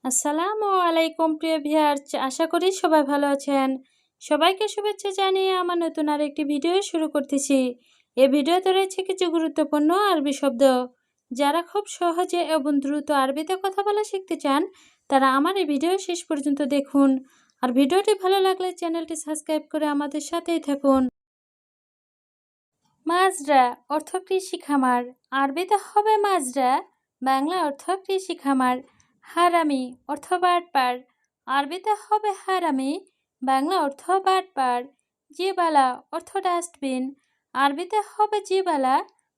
আসসালামু আলাইকুম প্রিয় ভিউয়ার্স, আশা করি সবাই ভালো আছেন। সবাইকে শুভেচ্ছা জানিয়ে আমার নতুন আরেকটি ভিডিও শুরু করতেছি। এই ভিডিওতে রয়েছে কিছু গুরুত্বপূর্ণ আরবি শব্দ। যারা খুব সহজে এবং দ্রুত আরবিতে কথা বলা শিখতে চান, তারা আমার এই ভিডিও শেষ পর্যন্ত দেখুন। আর ভিডিওটি ভালো লাগলে চ্যানেলটি সাবস্ক্রাইব করে আমাদের সাথেই থাকুন। মাজরা অর্থ কৃষি খামার, আরবিতে হবে মাজরা, বাংলা অর্থ কৃষি খামার। হারামি অর্থ বাটপার, আরবিতে হবে হারামি, বাংলা অর্থ বাটপার। জিবালা অর্থ ডাস্টবিন, আরবিতে হবে জিবালা,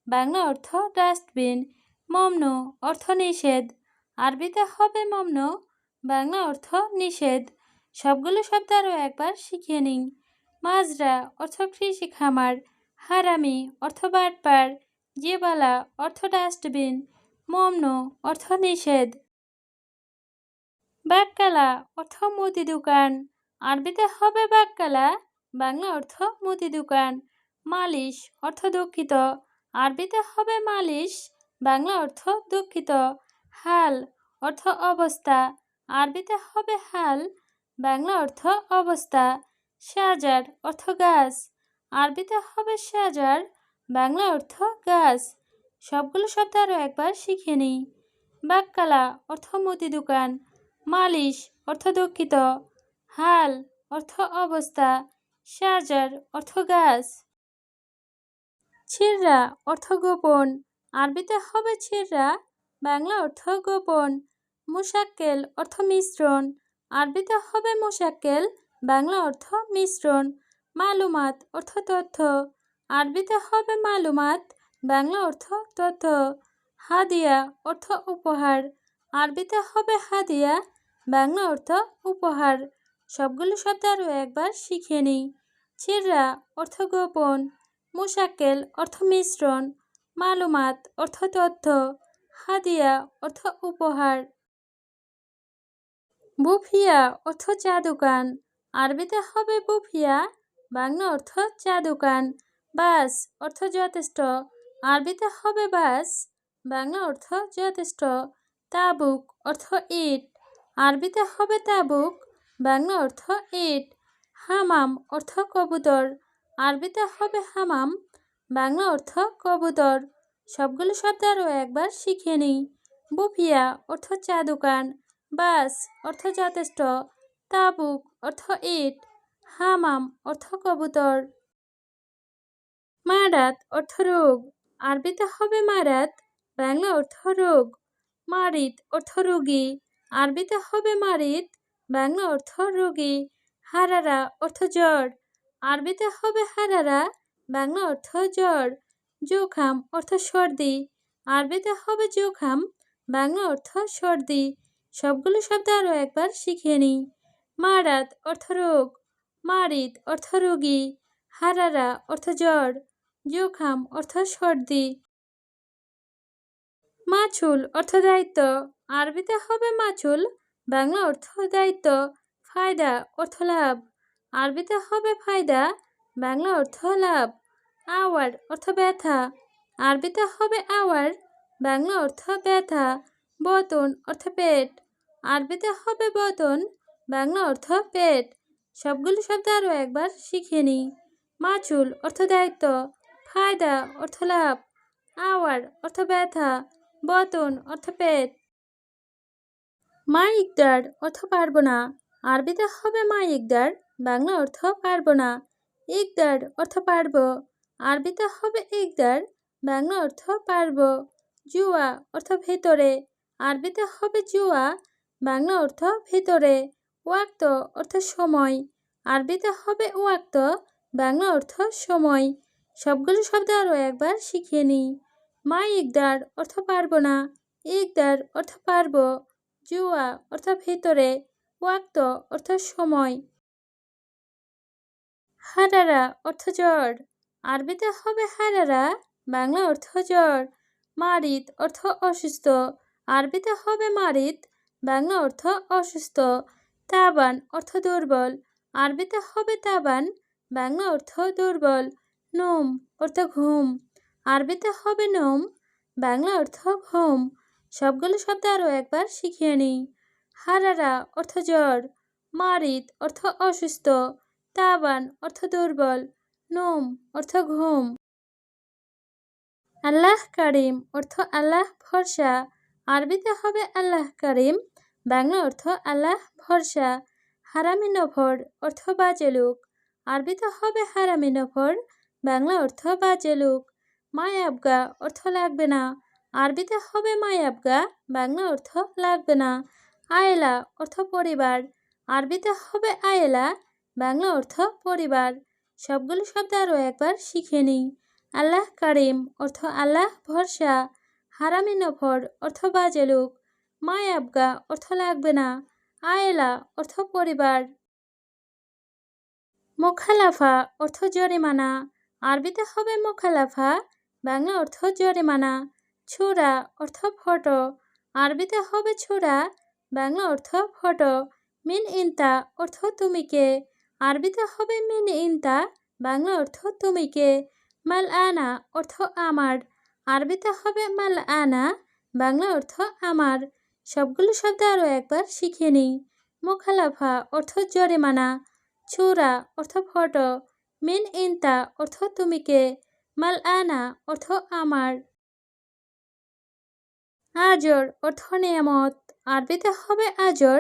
বাংলা অর্থ ডাস্টবিন। মমনু অর্থ নিষেধ, আরবিতে হবে মমনু, বাংলা অর্থ নিষেধ। সবগুলো শব্দ আরও একবার শিখিয়ে নিন। মাজরা অর্থ কৃষি খামার, হারামি অর্থ বাটপার, জিবালা অর্থ ডাস্টবিন, মমনু অর্থ নিষেধ। বাক্কালা অর্থ মুদি দোকান, আরবিতে হবে বাক্কালা, বাংলা অর্থ মুদি দোকান। মালিশ অর্থ দুঃখিত, আরবিতে হবে মালিশ, বাংলা অর্থ দুঃখিত। হাল অর্থ অবস্থা, আরবিতে হবে হাল, বাংলা অর্থ অবস্থা। শাজার অর্থ গাছ, আরবিতে হবে শাজার, বাংলা অর্থ গাছ। সবগুলো শব্দ আরও একবার শিখে নিই। বাক্কালা অর্থ মুদি দোকান, মালিশ অর্থ দুঃখিত, হাল অর্থ অবস্থা, শাজার অর্থ গাছ। ছিররা অর্থ গোপন, আরবিতে হবে ছিররা, বাংলা অর্থ গোপন। মুশাক্কেল অর্থ মিশ্রণ, আরবিতে হবে মুশাক্কেল, বাংলা অর্থ মিশ্রণ। মালুমাত অর্থ তথ্য, আরবিতে হবে মালুমাত, বাংলা অর্থ তথ্য। হাদিয়া অর্থ উপহার, আরবিতে হবে হাদিয়া, বাংলা অর্থ উপহার। সবগুলো শব্দ আরও একবার শিখে নিই। ছিররা অর্থ গোপন, মুশাক্কেল অর্থ মিশ্রণ, মালুমাত অর্থ তথ্য, হাদিয়া অর্থ উপহার। বুফিয়া অর্থ চা দোকান, আরবিতে হবে বুফিয়া, বাংলা অর্থ চা দোকান। বাস অর্থ যথেষ্ট, আরবিতে হবে বাস, বাংলা অর্থ যথেষ্ট। তাবুক অর্থ ইট, আরবিতে হবে তাবুক, বাংলা অর্থ ইট। হামাম অর্থ কবুতর, আরবিতে হবে হামাম, বাংলা অর্থ কবুতর। সবগুলো শব্দ আরও একবার শিখে নিই। বুফিয়া অর্থ চা দোকান, বাস অর্থ যথেষ্ট, তাবুক অর্থ ইট, হামাম অর্থ কবুতর। মারাত অর্থ রোগ, আরবিতে হবে মারাত, বাংলা অর্থ রোগ। মারিদ অর্থ রোগী, আরবিতে হবে মারিদ, বাংলা অর্থ রোগী। হারারা অর্থ জ্বর, আরবিতে হবে হারারা, বাংলা অর্থ জ্বর। জোখাম অর্থ সর্দি, আরবিতে হবে জোখাম, বাংলা অর্থ সর্দি। সবগুলো শব্দ আরও একবার শিখিয়ে নিই। মারাত অর্থ রোগ, মারিদ অর্থ রোগী, হারারা অর্থ জ্বর, জোখাম অর্থ সর্দি। মাছুল অর্থ দায়িত্ব, আরবিতে হবে মাছুল, বাংলা অর্থ দায়িত্ব। ফায়দা অর্থ লাভ, আরবিতে হবে ফায়দা, বাংলা অর্থ লাভ। আওয়ার অর্থ ব্যথা, আরবিতে হবে আওয়ার, বাংলা অর্থ ব্যথা। বতন অর্থ পেট, আরবিতে হবে বতন, বাংলা অর্থ পেট। সবগুলো শব্দ আরও একবার শিখে নিই। মাছুল অর্থ দায়িত্ব, ফায়দা অর্থ লাভ, আওয়ার অর্থ ব্যথা, বতন অর্থ পেট। মা ইকদার অর্থ পারবো না, আরবিতে হবে মা ইকদার, বাংলা অর্থ পারবো না। ইকদার অর্থ পারবো, আরবিতে হবে ইকদার, বাংলা অর্থ পারবো। জুয়া অর্থ ভেতরে, আরবিতে হবে জুয়া, বাংলা অর্থ ভেতরে। ওয়াক্ত অর্থ সময়, আরবিতে হবে ওয়াক্ত, বাংলা অর্থ সময়। সবগুলো শব্দ আরও একবার শিখিয়ে নিই। মা ইকদার অর্থ পারবো না, ইকদার অর্থ পারবো, জুয়া অর্থ ভেতরে, ওয়াক্ত অর্থ সময়। হারারা অর্থ জ্বর, আরবিতে হবে হারারা, বাংলা অর্থ জ্বর। মারিদ অর্থ অসুস্থ, আরবিতে হবে মারিদ, বাংলা অর্থ অসুস্থ। তাবান অর্থ দুর্বল, আরবিতে হবে তাবান, বাংলা অর্থ দুর্বল। নোম অর্থ ঘুম, আরবিতে হবে নোম, বাংলা অর্থ ঘুম। সবগুলো শব্দ আরও একবার শিখিয়ে নিই। হারারা অর্থ জ্বর, মারিদ অর্থ অসুস্থ, তাবান অর্থ দুর্বল, নোম অর্থ ঘুম। আল্লাহ কারিম অর্থ আল্লাহ ভরসা, আরবিতে হবে আল্লাহ কারিম, বাংলা অর্থ আল্লাহ ভরসা। হারামি নফর অর্থ বাজে লোক, আরবিতে হবে হারামি নফর, বাংলা অর্থ বাজে লোক। মায়াবগা অর্থ লাগবে না, আরবিতে হবে মায়াবগা, বাংলা অর্থ লাগবে না। আয়েলা অর্থ পরিবার, আরবিতে হবে আয়েলা, বাংলা অর্থ পরিবার। সবগুলো শব্দ আরও একবার শিখে নিই। আল্লাহ কারিম অর্থ আল্লাহ ভরসা, হারামি নফর অর্থ বাজে লোক, মায়াবগা অর্থ লাগবে না, আয়েলা অর্থ পরিবার। মোখালাফা অর্থ জরিমানা, আরবিতে হবে মোখালাফা, বাংলা অর্থ জরিমানা। ছুরা অর্থ ফটো, আরবিতে হবে ছুরা, বাংলা অর্থ ফটো। মিন ইনতা অর্থ তুমি কে, আরবিতে হবে মিন ইনতা, বাংলা অর্থ তুমি কে। মাল আনা অর্থ আমার, আরবিতে হবে মাল আনা, বাংলা অর্থ আমার। সবগুলো শব্দ আরও একবার শিখে নিই। মোখালাফা অর্থ জরিমানা, ছুরা অর্থ ফটো, মিন ইনতা অর্থ তুমি কে, মাল আনা অর্থ আমার। আজর অর্থ নিয়ামত, আরবিতে হবে আজর,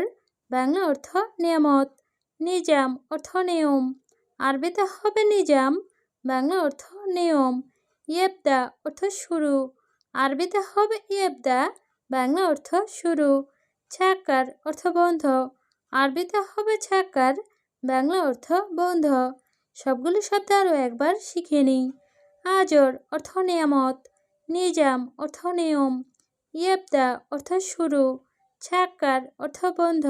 বাংলা অর্থ নিয়ামত। নিজাম অর্থ নিয়ম, আরবিতে হবে নিজাম, বাংলা অর্থ নিয়ম। ইয়েবদা অর্থ শুরু, আরবিতে হবে ইয়েবদা, বাংলা অর্থ শুরু। ছাক্কার অর্থ বন্ধ, আরবিতে হবে ছাক্কার, বাংলা অর্থ বন্ধ। সবগুলো শব্দ আরও একবার শিখে নিই। আজর অর্থ নিয়ামত, নিজাম অর্থ নিয়ম, ইয়েবদা অর্থ শুরু, ছাক্কার অর্থ বন্ধ।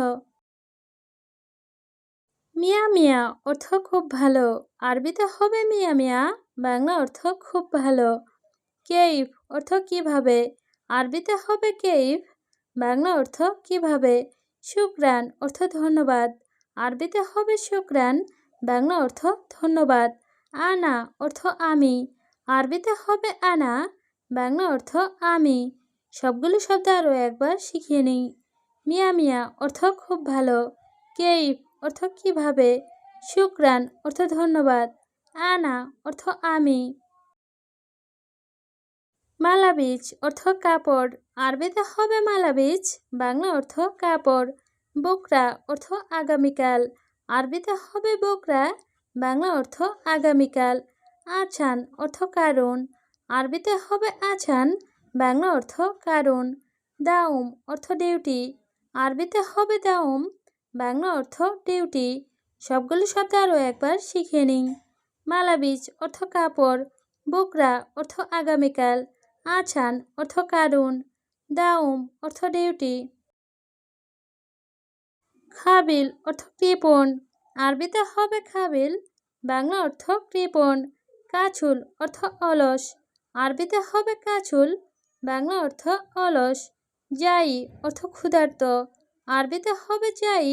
মিয়া মিয়া অর্থ খুব ভালো, আরবিতে হবে মিয়া মিয়া, বাংলা অর্থ খুব ভালো। কেইফ অর্থ কিভাবে, আরবিতে হবে কেইফ, বাংলা অর্থ কিভাবে। শুকরান অর্থ ধন্যবাদ, আরবিতে হবে শুকরান, বাংলা অর্থ ধন্যবাদ। আনা অর্থ আমি, আরবিতে হবে আনা, বাংলা অর্থ আমি। সবগুলো শব্দ আরও একবার শিখিয়ে নিই। মিয়া মিয়া অর্থ খুব ভালো, কেইফ অর্থ কিভাবে, শুকরান অর্থ ধন্যবাদ, আনা অর্থ আমি। মালাবিজ অর্থ কাপড়, আরবিতে হবে মালাবিজ, বাংলা অর্থ কাপড়। বোকরা অর্থ আগামীকাল, আরবিতে হবে বোকরা, বাংলা অর্থ আগামীকাল। আছান অর্থ কারণ, আরবিতে হবে আছান, বাংলা অর্থ কারণ। দাউম অর্থ ডিউটি, আরবিতে হবে দাউম, বাংলা অর্থ ডিউটি। সবগুলো শব্দ আরও একবার শিখে নিই। মালাবিজ অর্থ কাপড়, বোকরা অর্থ আগামীকাল, আছান অর্থ কারণ, দাউম অর্থ ডিউটি। খাবিল অর্থ কৃপণ, আরবিতে হবে খাবিল, বাংলা অর্থ কৃপণ। কাছুল অর্থ অলস, আরবিতে হবে কাছুল, বাংলা অর্থ অলস। যাই অর্থ ক্ষুধার্ত, আরবিতে হবে যাই,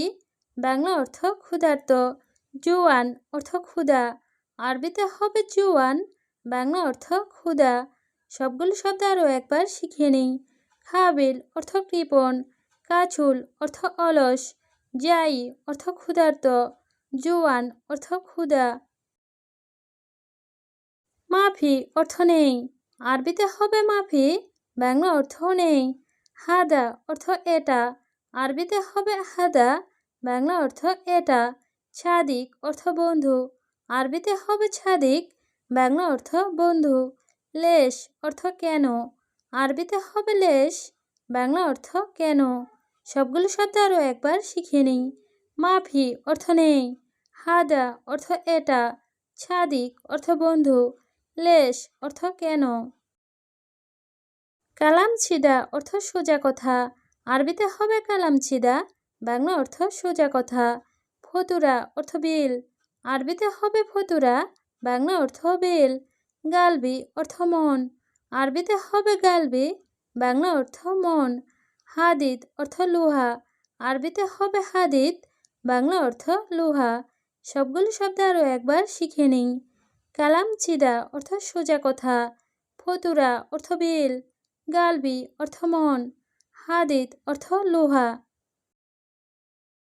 বাংলা অর্থ ক্ষুধার্ত। জুয়ান অর্থ ক্ষুধা, আরবিতে হবে জুয়ান, বাংলা অর্থ ক্ষুধা। সবগুলো শব্দ আরও একবার শিখে নিই। খাবিল অর্থ কৃপণ, কাছুল অর্থ অলস, যাই অর্থ ক্ষুধার্ত, জুয়ান অর্থ ক্ষুধা। মাফি অর্থ নেই, আরবিতে হবে মাফি, বাংলা অর্থ নেই। হাদা অর্থ এটা, আরবিতে হবে হাদা, বাংলা অর্থ এটা। ছাদিক অর্থ বন্ধু, আরবিতে হবে ছাদিক, বাংলা অর্থ বন্ধু। লেশ অর্থ কেন, আরবিতে হবে লেশ, বাংলা অর্থ কেন। সবগুলো শব্দ আরও একবার শিখে নিই। মাফি অর্থ নেই, হাদা অর্থ এটা, ছাদিক অর্থ বন্ধু, লেশ অর্থ কেন। কালাম ছিদা অর্থ সোজা কথা, আরবিতে হবে কালাম ছিদা, বাংলা অর্থ সোজা কথা। ফতুরা অর্থ বিল, আরবিতে হবে ফতুরা, বাংলা অর্থ বিল। গালবি অর্থ মন, আরবিতে হবে গালবি, বাংলা অর্থ মন। হাদিদ অর্থ লোহা, আরবিতে হবে হাদিদ, বাংলা অর্থ লোহা। সবগুলো শব্দ আরও একবার শিখে নিই। কালাম ছিদা অর্থ সোজা কথা, ফতুরা অর্থ বিল, গালবি অর্থ মন, হাদিদ অর্থ লোহা।